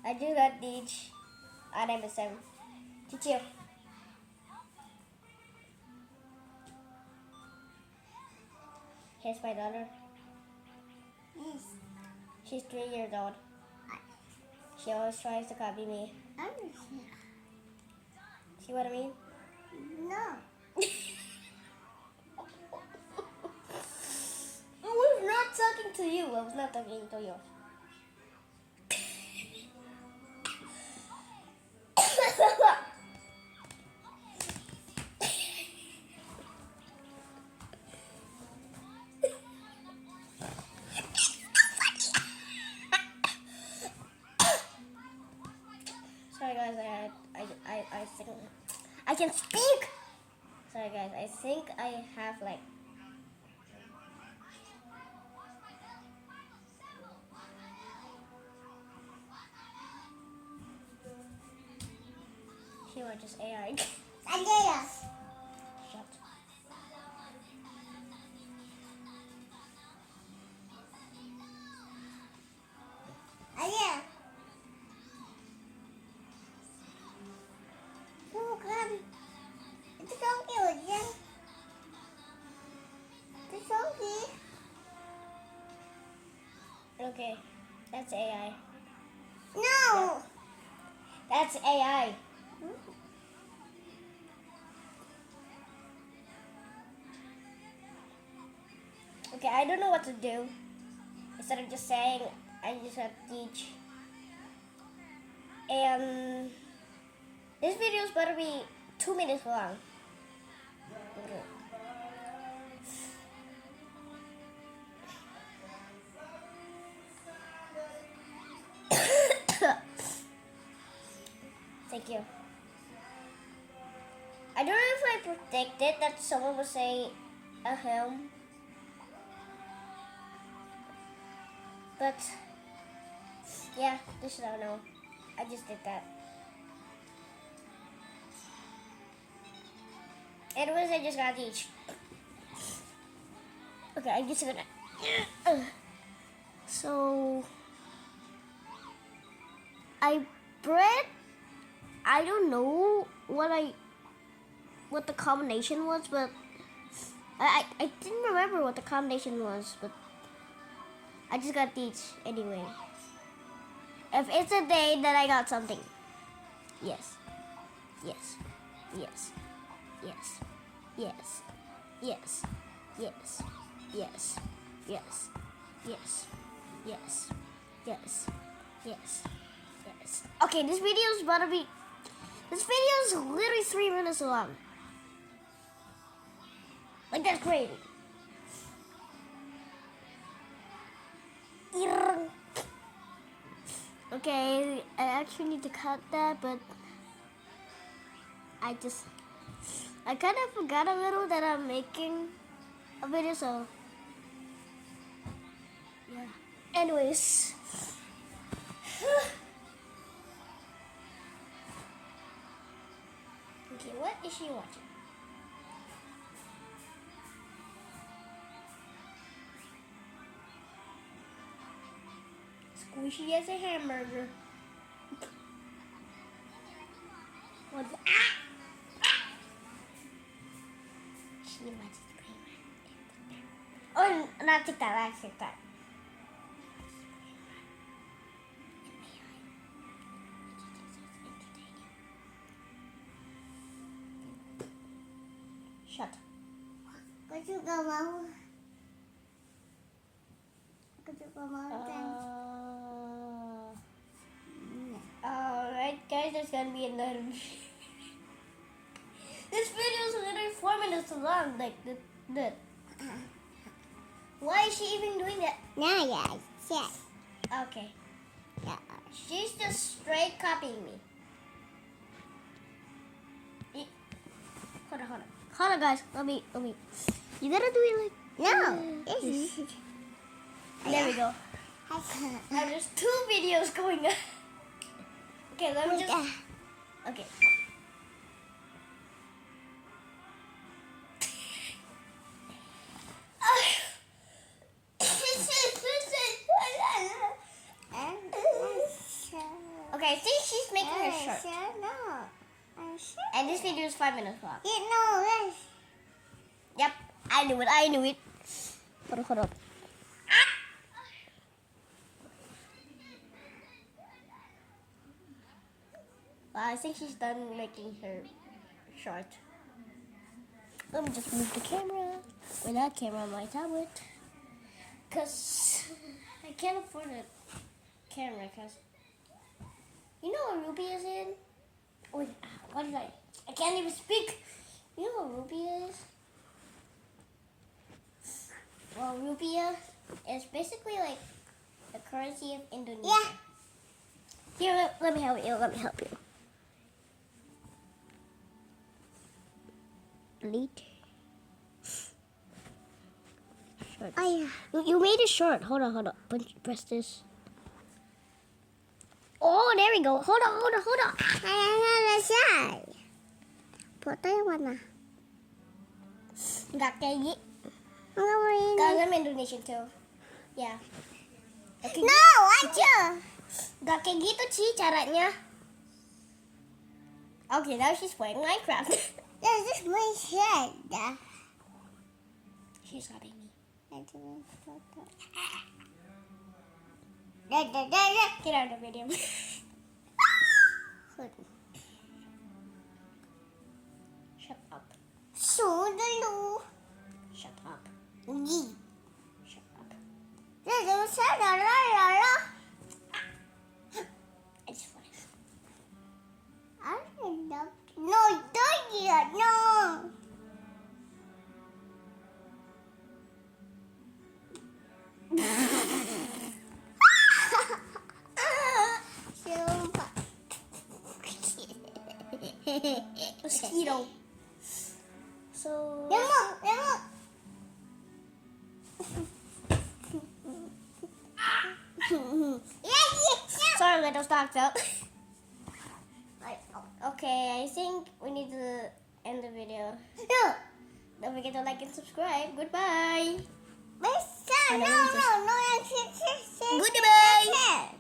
I just got Deedge. Our name is Sam. Teacher. Here's my daughter. Yes. She's 3 years old. She always tries to copy me. See what I mean? No. I was not talking to you. I was not talking to you. Sorry guys, I think I can speak. Sorry guys, I think I have like she was just AI. Andreas. Shut. Andreas. Không làm. Cái số kiểu gì? Cái số gì? Okay, that's AI. No. That's AI. Okay, I don't know what to do. Instead of just saying, I just have to teach. And this video is going to be 2 minutes long. Okay. Thank you. I don't know if I predicted that someone would say ahem. But yeah, just don't know. I just did that. Anyways, I just got Deedge. Okay, I'm just gonna. So I bred. I don't know what the combination was, but I didn't remember what the combination was, but I just got Deedge anyway. If it's a day that I got something. Yes. Yes. Yes. Yes. Yes. Yes. Yes. Yes. Yes. Yes. Yes. Yes. Yes. Yes. Okay, this video is literally 3 minutes long. Like, that's crazy. Okay, I actually need to cut that, but I kind of forgot a little that I'm making a video, so yeah. Anyways. Okay, what is she watching? Squishy as a hamburger. What's She watches Green. Oh, not TikTok, that's TikTok. Shut. Có sugar mau. Có sugar mau Alright guys, there's gonna be another This video is literally 4 minutes long, like the Why is she even doing that? No, yes, yes. Okay. Yeah. She's just straight copying me. Hold on. Hold on guys, let me you gotta do it like No. There we go. Now there's 2 videos going on. Okay, let me just okay. Okay, Okay, see, she's making her shirt. No. I'm sure. And this video is 5 minutes long. You know this. Yep, I knew it. Hold up. Well, I think she's done making her short. Let me just move the camera. With that camera on my tablet. Because I can't afford a camera. Because you know what Ruby is in? Wait, what did I can't even speak. You know what Ruby is? Well, rupiah is basically like the currency of Indonesia. Yeah. Here, let me help you. Delete. Short. Oh yeah. You made it short. Hold on. Press this. Oh, there we go. Hold on. Kayaknya selesai. Foto yang mana? Nggak kayak gitu. Enggak mau ini. Guys, I'm Indonesian too. Yeah. Okay, No, aja. Nggak kayak gitu sih caranya. Okay, now she's playing Minecraft. This is my head. She's copying me. Get out of the video. Shut up. Dulu. Shut up. Uji. Shut up. It's fine. No, don't yet. No. Sumpah. Mosquito. So. Lemuk. Sorry, little stocks out. Okay, I think we need to end the video. Don't forget to like and subscribe. Goodbye. Bisa, no. Goodbye.